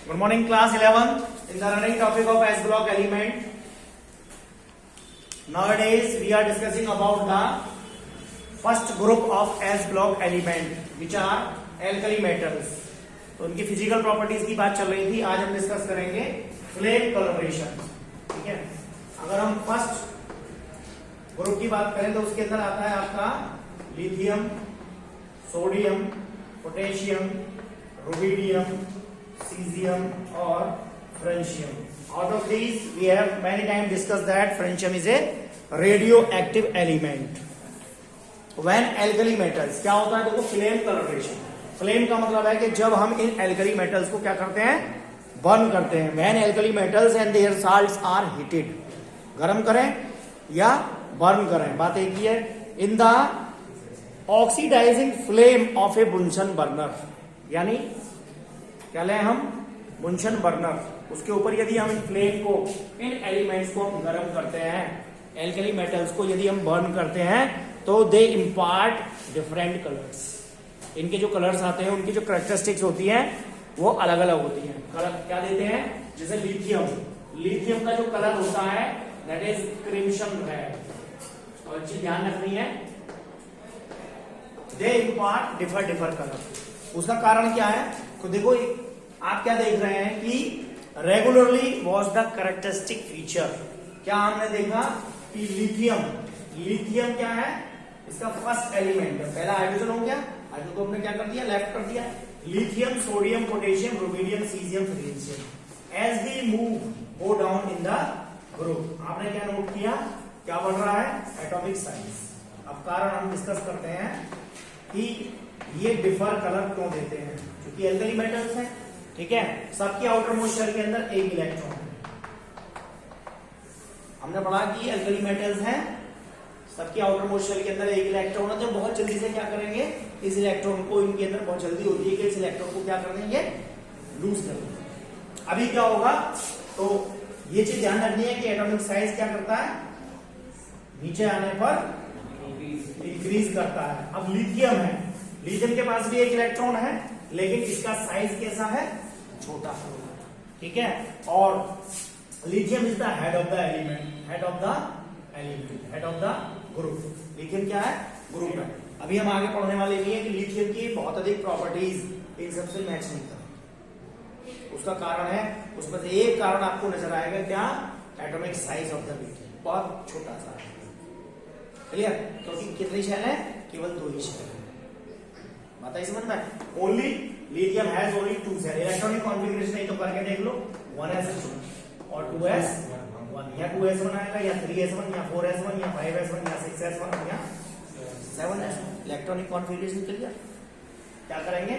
Good morning, class 11. In the running topic of S block element, nowadays we are discussing about the first group of S block element, which are alkali metals. तो उनकी physical properties की बात चल रही थी. आज हम discuss करेंगे फ्लेम कलरेशन. ठीक है, अगर हम फर्स्ट ग्रुप की बात करें तो उसके अंदर आता है आपका lithium, sodium, potassium, rubidium, cesium और francium. Out of these we have many times discussed that francium is a radioactive element. When alkali metals, क्या होता है देखो, flame coloration. फ्लेम का मतलब है कि जब हम इन alkali metals को क्या करते हैं, बर्न करते हैं. When alkali metals and their salts are heated, गर्म करें या बर्न करें, बात एक ही है. In the oxidizing flame of a Bunsen burner, यानी क्या लें हम, बुंशन बर्नर, उसके ऊपर यदि हम इन फ्लेम को, इन एलिमेंट्स को हम गर्म करते हैं, एल्कली मेटल्स को यदि हम बर्न करते हैं, तो दे इम्पार्ट डिफरेंट कलर्स. इनके जो कलर्स आते हैं, उनकी जो कैरेक्टरिस्टिक्स होती हैं वो अलग अलग होती हैं. कलर क्या देते हैं, जैसे लिथियम, लिथियम का जो कलर होता है दैट इज क्रिम्सन रेड. और चीज ध्यान रखनी है, दे इम्पार्ट डिफरेंट कलर. उसका कारण क्या है, तो देखो आप क्या देख रहे हैं कि regularly was the characteristic feature. क्या हमने देखा कि लिथियम, लिथियम क्या है, इसका फर्स्ट एलिमेंट है, पहला हाइड्रोजन हो गया, हाइड्रोजन को हमने क्या कर दिया, लेफ्ट कर दिया. Lithium, sodium, potassium, rubidium, caesium, francium. As we move go down in the group, आपने क्या नोट किया, क्या बढ़ रहा है, एटॉमिक साइज. अब कारण हम डिस्कस करते हैं कि ये डिफर कलर क्यों देते हैं, क्योंकि एल्कली मेटल्स हैं. ठीक है, सबके आउटर मोस्ट शेल के अंदर एक इलेक्ट्रॉन है. हमने पढ़ा कि एल्कली मेटल्स हैं, सबके आउटर मोस्ट शेल के अंदर एक इलेक्ट्रॉन है. तो बहुत जल्दी से क्या करेंगे, इस इलेक्ट्रॉन को, इनके अंदर बहुत जल्दी होती है कि इस इलेक्ट्रॉन को क्या कर देंगे, लूज कर देंगे. अभी क्या होगा, तो ये चीज ध्यान रखनी है कि एटॉमिक साइज क्या करता है, नीचे आने पर इंक्रीज करता है. अब लिथियम है, लिथियम के पास भी एक इलेक्ट्रॉन है, लेकिन इसका साइज कैसा है, छोटा. ठीक है, और lithium is the head of the element, head of the element, head of the group. Lithium क्या है, ग्रुप है. अभी हम आगे पढ़ने वाले नहीं है कि लिथियम की बहुत अधिक प्रॉपर्टीज इन सबसे मैच नहीं करती. उसका कारण है, उसमें से एक कारण आपको नजर आएगा, क्या, atomic size of the lithium बहुत छोटा सा है. क्लियर, क्योंकि कितनी शेल है, केवल 2 ही शेल है. बात है समझ में. Only lithium has only 2 shell. Electronic configuration नहीं तो करके देख लो, 1s2 और 2s1, या 2s1 आएगा, या 3s1, या 4s1, या 5s1, या 6s1, या 7s1. Electronic configuration clear. क्या करेंगे,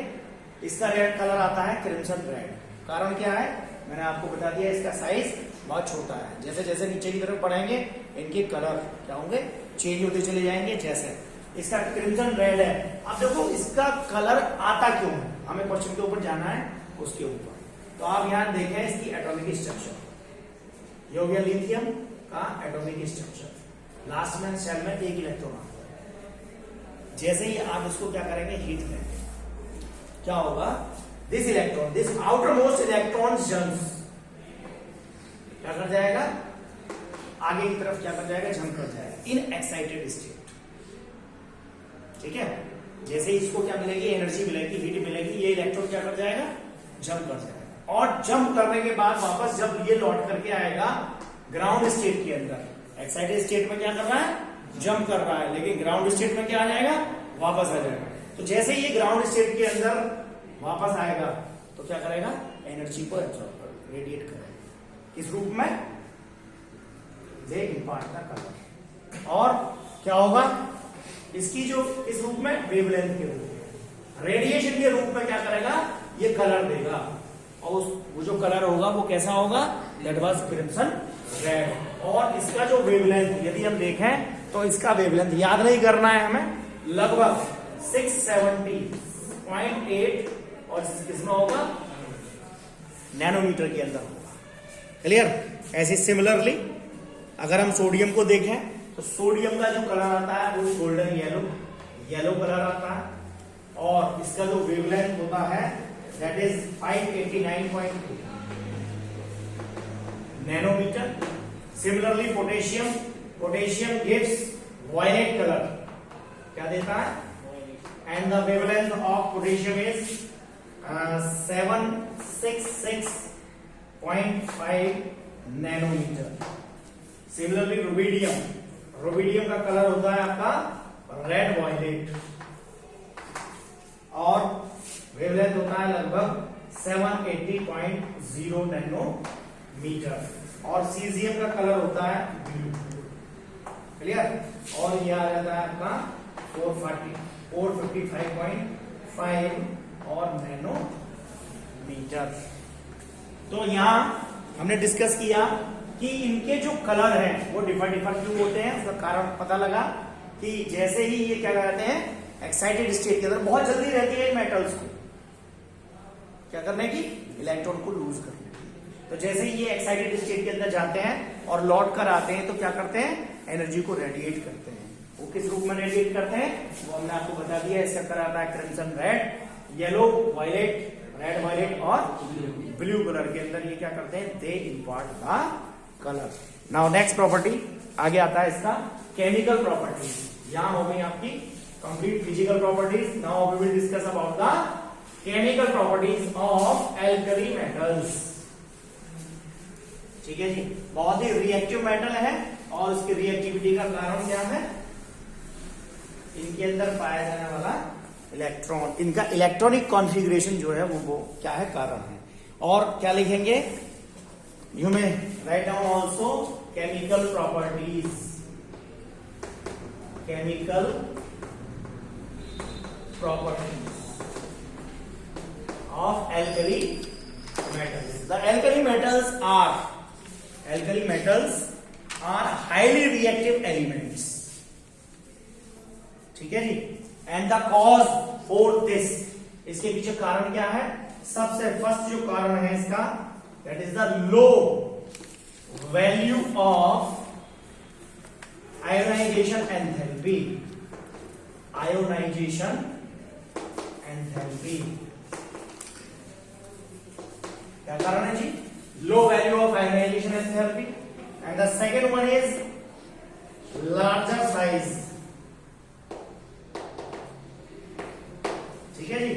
इसका रेड कलर आता है क्रिम्सन रेड. कारण क्या है, मैंने आपको बता दिया, इसका साइज बहुत छोटा है. जैसे जैसे नीचे की तरफ बढ़ेंगे, इनके कलर क्या होंगे, चेंज होते चले जाएंगे. जैसे इसका क्रिम्सन रेड है. अब देखो इसका कलर आता क्यों है, हमें क्वेश्चन के ऊपर जाना है, उसके ऊपर. तो आप यहां देखें इसकी एटॉमिक स्ट्रक्चर. ये हो गया लिथियम का एटॉमिक स्ट्रक्चर. लास्ट में शेल में एक इलेक्ट्रॉन आता है. जैसे ही आप इसको क्या करेंगे, हीट करेंगे, क्या होगा, this electron, this outer most electron jumps, क्या कर जाएगा, आगे की तरफ क्या कर जाएगा, जंप कर जाएगा इन एक्साइटेड स्टेट. ठीक है, जैसे इसको क्या मिलेगी, एनर्जी मिलेगी, हीट मिलेगी, ये इलेक्ट्रॉन क्या कर जाएगा, जंप कर जाएगा. और जंप करने के बाद वापस जब ये लौट करके आएगा ग्राउंड स्टेट के अंदर, एक्साइटेड स्टेट में क्या कर रहा है, जंप कर रहा है, लेकिन ग्राउंड स्टेट में क्या आ जाएगा, वापस आ जाएगा. तो जैसे ये ग्राउंड स्टेट के अंदर वापस आएगा तो क्या करेगा, एनर्जी को एब्सॉर्ब कर, रेडिएट करेगा. किस रूप में, दे इम्पार्ट द कलर. और क्या होगा, इसकी जो इस रूप में वेवलेंथ के रूप में, रेडिएशन के रूप में क्या करेगा, ये कलर देगा. और वो जो कलर होगा वो कैसा होगा, दैट वाज क्रिम्सन रेड. और इसका जो वेवलेंथ यदि हम देखें तो इसका वेवलेंथ याद नहीं करना है हमें, लगभग 670.8 और किसमें होगा, नैनोमीटर के अंदर होगा. क्लियर. ऐसे सिमिलरली अगर हम सोडियम को देखें तो सोडियम का जो कलर आता है वो गोल्डन येलो, येलो कलर आता है. और इसका जो वेवलेंथ होता है that is 589.2 nanometer. Similarly potassium gives violet color. क्या देता है? And the wavelength of potassium is 766.5 nanometer. Similarly rubidium का कलर होता है आपका रेड वायलेट और वेवलेंथ होता है लगभग 780.0 नैनोमीटर और सीजियम का कलर होता है ब्लू. क्लियर? और ये आ जाता है आपका 455.5 और नैनोमीटर. तो यहां हमने डिस्कस किया कि इनके जो कलर हैं वो डिफर क्यों होते हैं. उसका कारण पता लगा कि जैसे ही ये क्या कहते हैं एक्साइटेड स्टेट के अंदर बहुत जल्दी रहती है मेटल्स को क्या करने की, इलेक्ट्रॉन को लूज करने की. तो जैसे ही ये एक्साइटेड स्टेट के अंदर जाते हैं और लौट कर आते हैं तो क्या करते हैं, एनर्जी को रेडिएट करते हैं. वो किस रूप में रेडिएट करते हैं वो हमने आपको बता दिया. इसका कलर आता है crimson red, yellow violet, red violet और ब्लू कलर के अंदर ये क्या करते हैं, they impart the colour. Now next property आगे आता है इसका केमिकल प्रॉपर्टीज. यहां हो गई आपकी complete physical properties. Now we will discuss about the chemical properties of alkali metals. ठीक है जी. बहुत ही रिएक्टिव मेटल है और उसकी रिएक्टिविटी का कारण क्या है, इनके अंदर पाया जाने वाला इलेक्ट्रॉन, इनका इलेक्ट्रॉनिक कॉन्फ़िगरेशन जो है वो क्या है, कारण है. और क्या लिखेंगे, you may write down also chemical properties of alkali metals. The alkali metals are highly reactive elements. ठीक है जी. And the cause for this, इसके पीछे कारण क्या है, सबसे फर्स्ट जो कारण है इसका, that is the low value of ionization enthalpy. क्या कारण है जी, low value of ionization enthalpy. And the second one is larger size. ठीक है जी.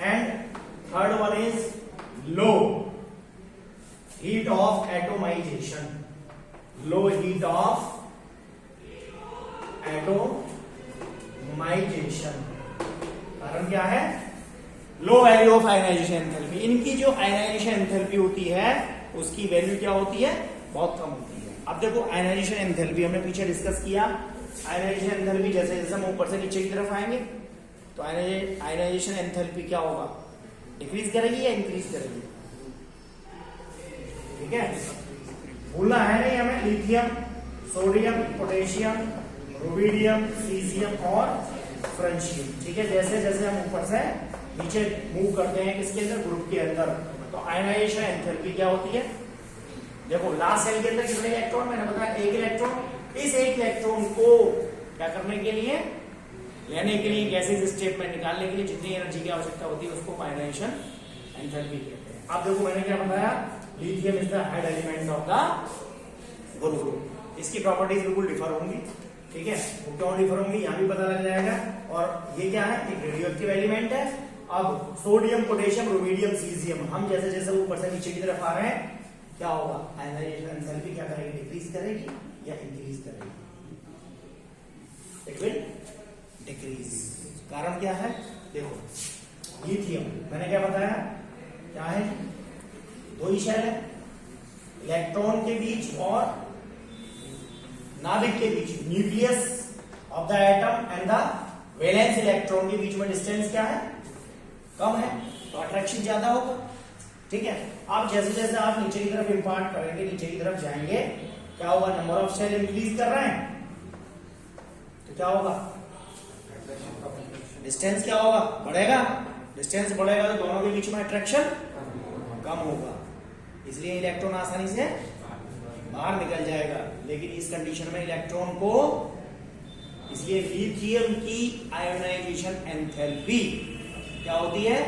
And third one is low heat of atomization. कारण क्या है, low value of ionization enthalpy. इनकी जो आयनाइजेशन एंथैल्पी होती है उसकी वैल्यू क्या होती है, बहुत कम होती है. अब देखो आयनाइजेशन एंथैल्पी हमने पीछे डिस्कस किया. आयनाइजेशन एंथैल्पी जैसे जैसे हम ऊपर से नीचे की तरफ आएंगे तो आयनाइजेशन एंथैल्पी क्या होगा, डिक्रीज करेगी या इंक्रीज करेगी. ठीक है, भूलना है नहीं हमें. Lithium, sodium, potassium, rubidium, caesium और फ्रेंशियम. ठीक है, जैसे जैसे हम ऊपर से नीचे मूव करते हैं किसके अंदर, ग्रुप के अंदर, तो आयनाइजेशन एंथैल्पी क्या होती है. देखो लास्ट सेल के अंदर कितने इलेक्ट्रॉन, मैंने बताया एक इलेक्ट्रॉन. इस एक इलेक्ट्रॉन को क्या करने के लिए, लेने के लिए, गैसेज स्टेट में निकालने के लिए जितनी एनर्जी की आवश्यकता होती है उसको आयनाइजेशन एंथैल्पी कहते हैं. अब देखो मैंने क्या बताया, lithium is the head element of the group. इसकी प्रॉपर्टीज बिल्कुल डिफर होंगी. ठीक है, वो क्यों डिफर होंगी यहां भी पता लग जाएगा. और ये क्या है, एक रेडियोएक्टिव एलिमेंट है. अब सोडियम, पोटेशियम, रुबिडियम, सीजियम, हम जैसे जैसे ऊपर से नीचे की तरफ आ रहे हैं क्या होगा, आयनाइजेशन एंथैल्पी क्या करेगी, डिक्रीज करेगी या इंक्रीज करेगी, इट विल डिक्रीज. कारण क्या है, देखो लिथियम मैंने क्या बताया, क्या है, दो ही शेल है, इलेक्ट्रॉन के बीच और नाभिक के बीच, nucleus of the atom and the valence electron के बीच में डिस्टेंस क्या है, कम है, तो अट्रैक्शन ज्यादा होगा. ठीक है, आप जैसे जैसे आप नीचे की तरफ इंपार्ट करेंगे, नीचे की तरफ जाएंगे, क्या होगा, नंबर ऑफ शेल इंक्रीज कर रहे हैं तो क्या होगा, डिस्टेंस क्या होगा, बढ़ेगा. डिस्टेंस बढ़ेगा तो दोनों के बीच में अट्रैक्शन कम होगा, इसलिए इलेक्ट्रॉन आसानी से बाहर निकल जाएगा. लेकिन इस कंडीशन में इलेक्ट्रॉन को, इसलिए लिथियम की आयोनाइजेशन एंथैल्पी क्या होती है,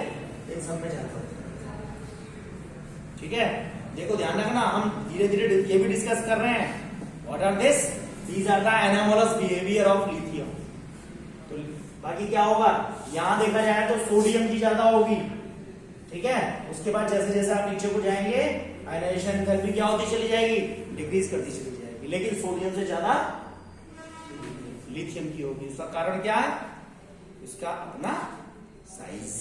इन सब में जाता है. ठीक है, देखो ध्यान रखना, हम धीरे धीरे ये भी डिस्कस कर रहे हैं। What are this? These are the anomalous behaviour of lithium. तो बाकी क्या होगा, यहां देखा जाए तो सोडियम की ज्यादा होगी, ठीक है। उसके बाद जैसे जैसे आप नीचे को जाएंगे आयनाइजेशन एंथैल्पी क्या होती चली जाएगी, डिक्रीज करती चली जाएगी, लेकिन सोडियम से ज्यादा लिथियम की होगी। इसका कारण क्या है, इसका अपना साइज,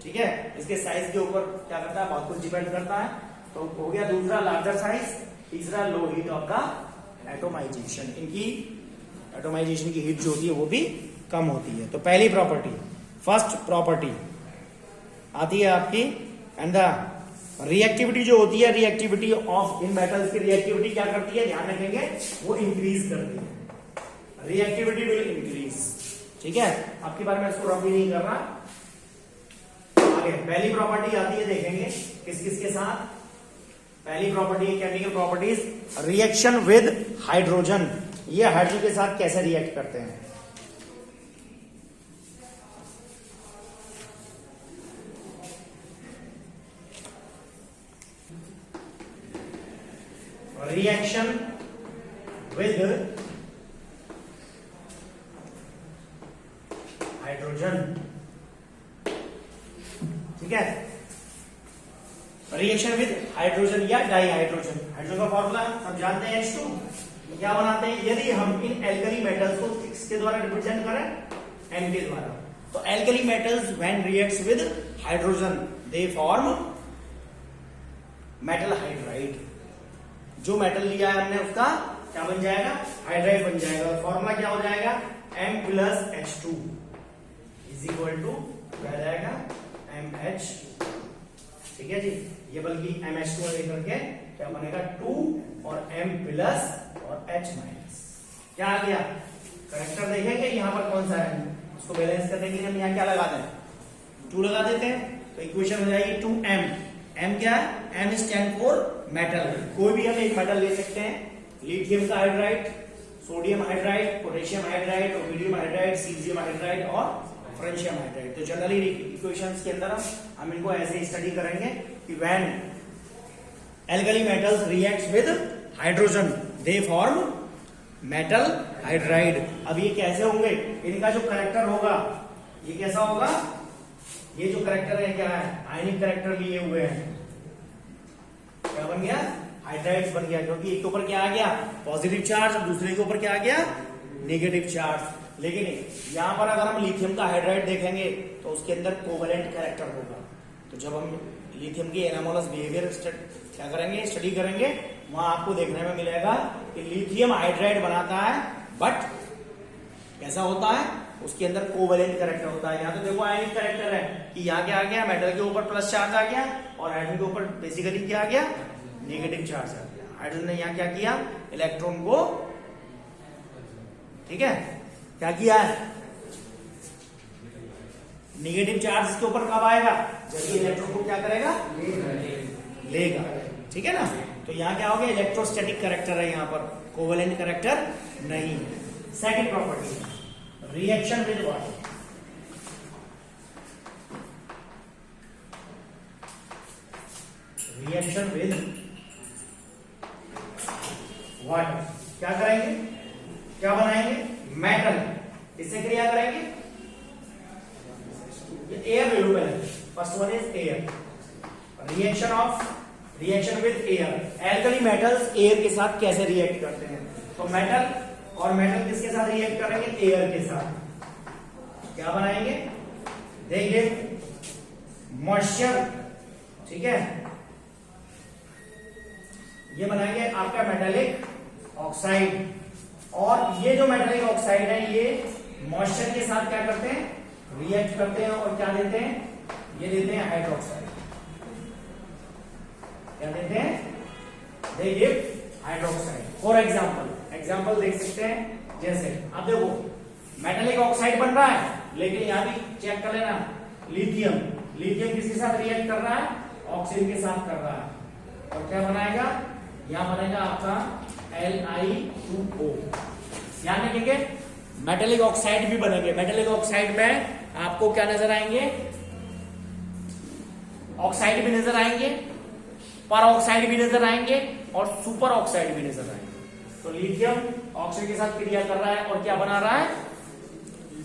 ठीक है। इसके साइज के ऊपर क्या करता है, बहुत कुछ डिपेंड करता है। तो हो गया दूसरा लार्जर साइज, तीसरा लो हीट ऑफ द एटोमाइजेशन। इनकी एटोमाइजेशन की हीट जो होती है वो भी कम होती है। तो पहली प्रॉपर्टी, फर्स्ट प्रॉपर्टी आती है आपकी, एंड द रिएक्टिविटी जो होती है, रिएक्टिविटी ऑफ इन मेटल्स की रिएक्टिविटी क्या करती है, ध्यान रखेंगे, वो इंक्रीज करती है। रिएक्टिविटी विल इंक्रीज, ठीक है। आपकी बार मैं इसको रब भी नहीं कर रहा। आगे पहली प्रॉपर्टी आती है, देखेंगे किस किस के साथ। पहली property chemical properties, reaction with hydrogen. ये हाइड्रोजन के साथ कैसे रिएक्ट करते हैं। रिएक्शन विद हाइड्रोजन, ठीक है। रिएक्शन विद हाइड्रोजन या डाई हाइड्रोजन। हाइड्रोजन का फॉर्मूला हम जानते हैं H2। क्या बनाते हैं, यदि हम इन एल्कली मेटल्स को किसके द्वारा रिप्रेजेंट करें, N के द्वारा। तो alkali metals when reacts with hydrogen they form metal hydride. जो मेटल लिया है हमने उसका क्या बन जाएगा, हाइड्राइड बन जाएगा। फॉर्मूला क्या हो जाएगा, M plus H2 is equal to क्या जाएगा, MH, ठीक है जी। ये बल्कि MH2 लेकर के क्या बनेगा, 2 और M प्लस और H माइनस। क्या आ गया, करेक्टर देखेंगे यहाँ पर कौन सा है, उसको बैलेंस करने के लिए हम यहाँ क्या लगा दें, 2 लगा देते हैं। तो इक्वेशन हो जाएगी 2M। M क्या है, M स्टैंड फॉर मेटल। कोई भी हम एक मेटल ले सकते हैं, लिथियम का hydride, sodium hydride, potassium hydride, rubidium hydride, caesium hydride और फ्रेंशियम हाइड्राइड। तो जनरली इक्वेशंस के अंदर हम इनको ऐसे स्टडी करेंगे कि when alkali metals reacts with hydrogen they form metal hydride. अब ये कैसे होंगे, इनका जो करेक्टर होगा ये कैसा होगा, ये जो करेक्टर है क्या है, आयनिक करेक्टर लिए हुए हैं। क्या बन गया, हाइड्राइड्स बन गया, क्योंकि एक के ऊपर क्या आ गया, पॉजिटिव चार्ज, और दूसरे के ऊपर क्या आ गया, नेगेटिव चार्ज। लेकिन यहां पर अगर हम लिथियम का हाइड्राइड देखेंगे तो उसके अंदर कोवेलेंट कैरेक्टर होगा। तो जब हम लिथियम की एनामोलस बिहेवियर क्या करेंगे, स्टडी करेंगे, वहां आपको देखने में मिलेगा कि लिथियम हाइड्राइड बनाता है, बट कैसा होता है, उसके अंदर कोवेलेंट कैरेक्टर होता है। यहाँ तो देखो आयनिक कैरेक्टर है कि यहाँ क्या आ गया, मेटल के ऊपर प्लस चार्ज आ गया और हाइड्रोजन के ऊपर बेसिकली क्या आ गया, नेगेटिव चार्ज आ गया। हाइड्रोजन ने यहाँ क्या किया, इलेक्ट्रॉन को, ठीक है, क्या किया है, नेगेटिव चार्ज इसके ऊपर कब आएगा, जब ये इलेक्ट्रॉन को क्या करेगा, लेगा, ठीक है ना। तो यहाँ क्या हो गया, इलेक्ट्रोस्टैटिक कैरेक्टर है, यहाँ पर कोवेलेंट कैरेक्टर नहीं है। Second property, reaction with water. Reaction with water क्या करेंगे, क्या बनाएंगे, मेटल, इससे क्रिया करेंगे, एयर ले लो पहले, first one is air. Reaction with air, alkali metals air के साथ कैसे रिएक्ट करते हैं। तो मेटल और मेटल किसके साथ रिएक्ट करेंगे, एयर के साथ। क्या बनाएंगे, देखिए मॉइस्चर, ठीक है, ये बनाएंगे आपका मेटालिक ऑक्साइड। और ये जो मेटालिक ऑक्साइड है ये मॉइस्चर के साथ क्या करते हैं, रिएक्ट करते हैं और क्या देते हैं, ये देते हैं हाइड्रोक्साइड। क्या देते हैं, they give hydroxide. For example देख सकते हैं, जैसे आप देखो मेटालिक ऑक्साइड बन रहा है, लेकिन यहां भी चेक कर लेना, लिथियम किसके साथ रिएक्ट कर रहा है, ऑक्सीजन के साथ कर रहा है। और क्या बनाएगा, यहां बनेगा आपका Li2O। ध्यान रखेंगे, मेटालिक ऑक्साइड भी बनेंगे। मेटालिक ऑक्साइड में आपको क्या नजर आएंगे, ऑक्साइड भी नजर आएंगे, पर ऑक्साइड भी नजर आएंगे और सुपर ऑक्साइड भी नजर आएंगे। तो लिथियम ऑक्सीजन के साथ क्रिया कर रहा है और क्या बना रहा है,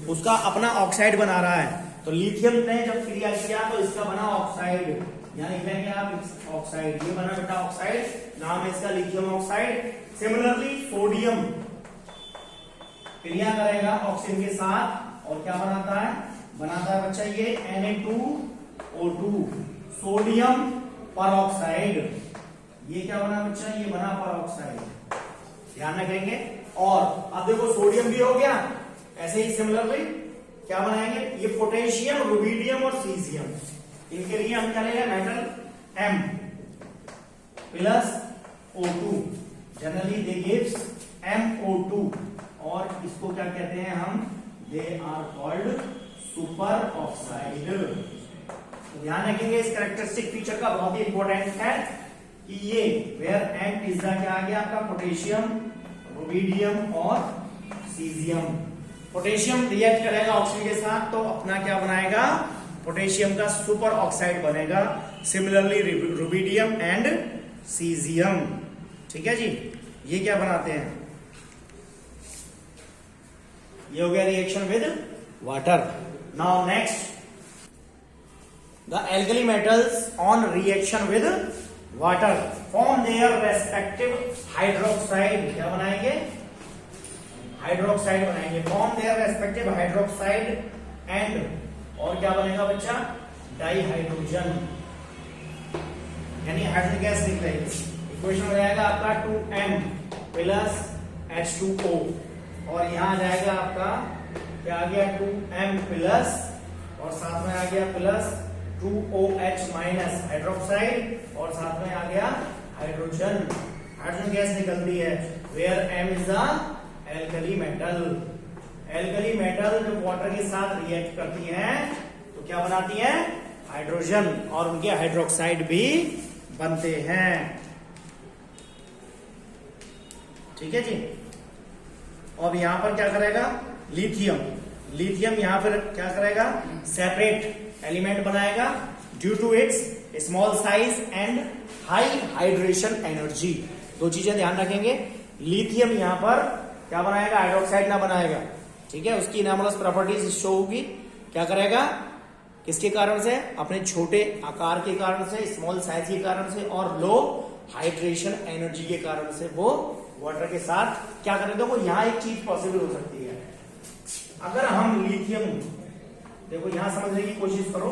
उसका अपना ऑक्साइड बना रहा है। तो लिथियम ने जब क्रिया किया तो इसका बना ऑक्साइड, यानी लिखेंगे आप ऑक्साइड, ये बना बेटा ऑक्साइड, नाम है इसका लिथियम ऑक्साइड। सिमिलरली सोडियम क्रिया करेगा ऑक्सीजन के साथ और क्या बनाता है बच्चा ये Na2O2 सोडियम परऑक्साइड। ये क्या बना बच्चा, ये बना परऑक्साइड, ध्यान रखेंगे। और अब देखो सोडियम भी हो गया, ऐसे ही सिमिलरली क्या बनाएंगे, ये पोटेशियम, रुबिडियम और सीजियम, इनके लिए हम क्या लेंगे metal M plus O2, generally they gives MO2 और इसको क्या कहते हैं हम, they are called super oxide. तो ध्यान रखेंगे इस कैरेक्टरिस्टिक फीचर का, बहुत ही इंपॉर्टेंट है कि ये वेयर M इज द क्या आ गया आपका, पोटेशियम, रुबिडियम और सीजियम। पोटेशियम रिएक्ट करेगा ऑक्सीजन के साथ तो अपना क्या बनाएगा, पोटेशियम का सुपर ऑक्साइड बनेगा। सिमिलरली रुबिडियम एंड सीजियम, ठीक है जी। ये क्या बनाते हैं, ये हो गया reaction with water. Now next, the alkali metals on reaction with water form their respective hydroxide, क्या बनाएंगे, हाइड्रोक्साइड बनाएंगे, form their respective hydroxide and और क्या बनेगा बच्चा, डाइहाइड्रोजन, यानी हाइड्रोजन गैस निकलेगी। इक्वेशन हो जाएगा आपका 2M प्लस H2O और यहां आ जाएगा आपका क्या आ गया, 2M प्लस और साथ में आ गया प्लस 2OH माइनस हाइड्रोक्साइड और साथ में आ गया हाइड्रोजन, हाइड्रोजन गैस निकलती है। Where M is the alkali metal, alkali metal जब वाटर के साथ रिएक्ट करती हैं तो क्या बनाती हैं, हाइड्रोजन, और उनके हाइड्रोक्साइड भी बनते हैं, ठीक है जी। अब यहां पर क्या करेगा लिथियम, लिथियम यहां पर क्या करेगा, सेपरेट एलिमेंट बनाएगा due to its small size and high hydration energy. दो चीजें ध्यान रखेंगे, लिथियम यहां पर क्या बनाएगा, हाइड्रोक्साइड ना बनाएगा, ठीक है। उसकी इनामोलस प्रॉपर्टीज शो होगी, क्या करेगा, किसके कारण से, अपने छोटे आकार के कारण से, स्मॉल साइज के कारण से और लो हाइड्रेशन एनर्जी के कारण से वो वाटर के साथ क्या करें। देखो यहां एक चीज पॉसिबल हो सकती है, अगर हम लिथियम, देखो यहां समझने की कोशिश करो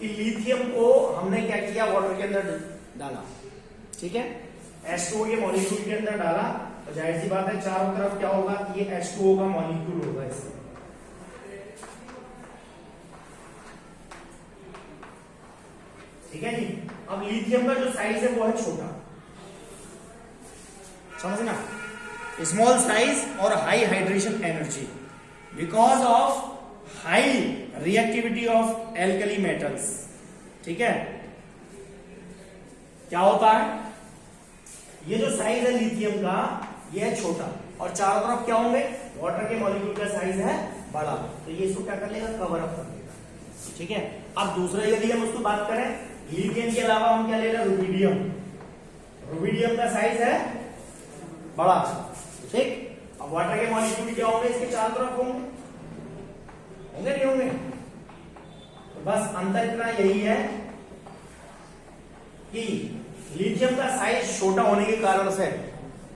कि लिथियम को हमने क्या किया, वाटर के अंदर डाला, ठीक है, H2O के मॉलिक्यूल के अंदर डाला, तो जाहिर सी बात है चारों तरफ क्या होगा, ये H2O का मॉलिक्यूल होगा इसमें, ठीक है जी। अब लिथियम का जो साइज है वो है छोटा, समझना, स्मॉल साइज और high hydration energy because of high reactivity of alkali metals, ठीक है। क्या होता है, ये जो साइज है लिथियम का ये है छोटा और चारों तरफ क्या होंगे, वाटर के मॉलिक्यूल का साइज है बड़ा, तो ये इसको क्या कर लेगा, कवर अप कर लेगा, ठीक है। अब दूसरा यदि हम उसको बात करें, लिथियम के अलावा हम क्या ले रहे हैं, रुबिडियम, रुबिडियम का साइज है बड़ा, ठीक। अब वाटर के मॉलिक्यूल क्या होंगे, इसके चारों तरफ होंगे, होंगे नहीं होंगे, तो बस अंतर इतना यही है कि लिथियम का साइज छोटा होने के कारण से,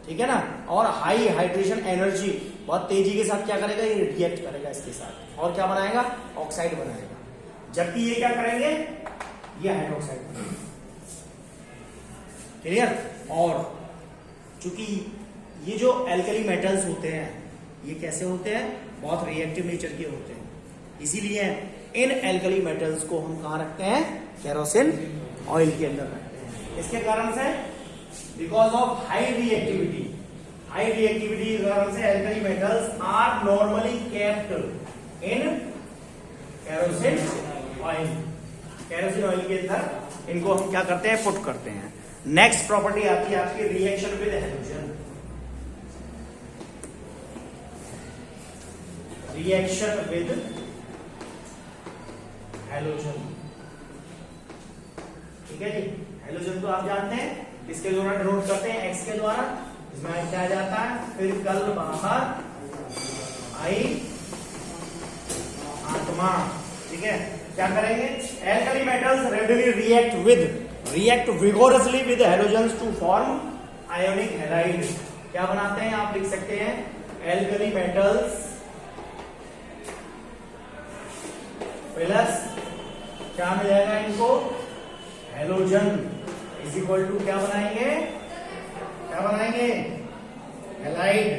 ठीक है ना, और हाई हाइड्रेशन एनर्जी, बहुत तेजी के साथ क्या करेगा, ये रिएक्ट करेगा इसके साथ और क्या बनाएगा, ऑक्साइड बनाएगा, जबकि ये क्या करेंगे, ये हाइड्रोक्साइड बनाएगा, क्लियर। और चूंकि ये जो एल्कली मेटल्स होते हैं ये कैसे होते हैं, बहुत रिएक्टिव नेचर के होते हैं, इसीलिए इन एल्कली मेटल्स को हम कहां रखते हैं, केरोसिन ऑयल के अंदर रखते हैं। इसके कारण से बिकॉज ऑफ हाई रिएक्टिविटी के कारण से alkali metals are normally kept in kerosene oil, kerosene oil के अंदर इनको हम क्या करते हैं, पुट करते हैं। नेक्स्ट प्रॉपर्टी आती है आपकी reaction with hydrogen, reaction with halogen, ठीक है जी। हेलोजन तो आप जानते हैं, इसके द्वारा डिनोट करते हैं एक्स के द्वारा, इसमें क्या जाता है, फिर कल बाहर आई आत्मा। ठीक है, क्या करेंगे, alkali metals readily react vigorously with halogens to form ionic halide. क्या बनाते हैं, आप लिख सकते हैं एल्कली मेटल्स प्लस क्या मिल जाएगा इनको, हैलोजन इज इक्वल टू क्या बनाएंगे, हैलाइड,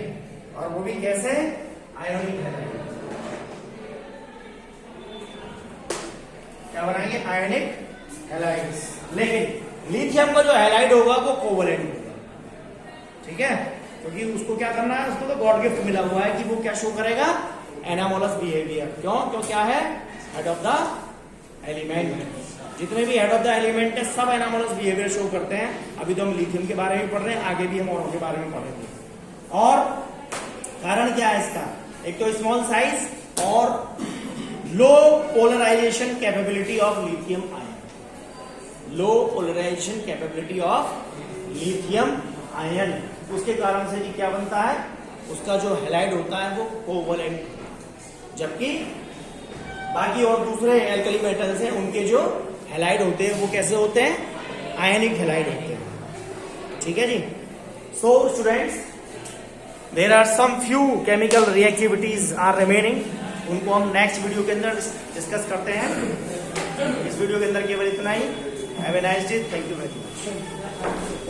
और वो भी कैसे, आयोनिक हैलाइड। क्या बनाएंगे, आयोनिक हैलाइड्स। लेकिन लिथियम का जो हैलाइड होगा वो कोवलेंट होगा। ठीक है, क्योंकि उसको क्या करना है, उसको तो गॉड गिफ्ट मिला हुआ है कि वो क्या शो करेगा, एनामोलस बिहेवियर। क्यों क्या है, हेड ऑफ द एलिमेंट। जितने भी हेड ऑफ द एलिमेंट है सब एनामोलस बिहेवियर शो करते हैं। अभी तो हम लिथियम के बारे में पढ़ रहे हैं, आगे भी हम औरों के बारे में पढ़ेंगे। और कारण क्या है इसका, एक तो स्मॉल साइज और low polarization capability of lithium ion, low polarization capability of lithium ion. उसके कारण से क्या बनता है, उसका जो हैलाइड होता है वो कोवलेंट, जबकि बाकी और दूसरे एल्कली मेटल्स हैं उनके जो हैलाइड होते हैं वो कैसे होते हैं, आयनिक हैलाइड होते हैं। ठीक है जी। So students, there are some few chemical reactivities are remaining, उनको हम नेक्स्ट वीडियो के अंदर डिस्कस करते हैं। इस वीडियो के अंदर केवल इतना ही। Have a nice day, thank you very much.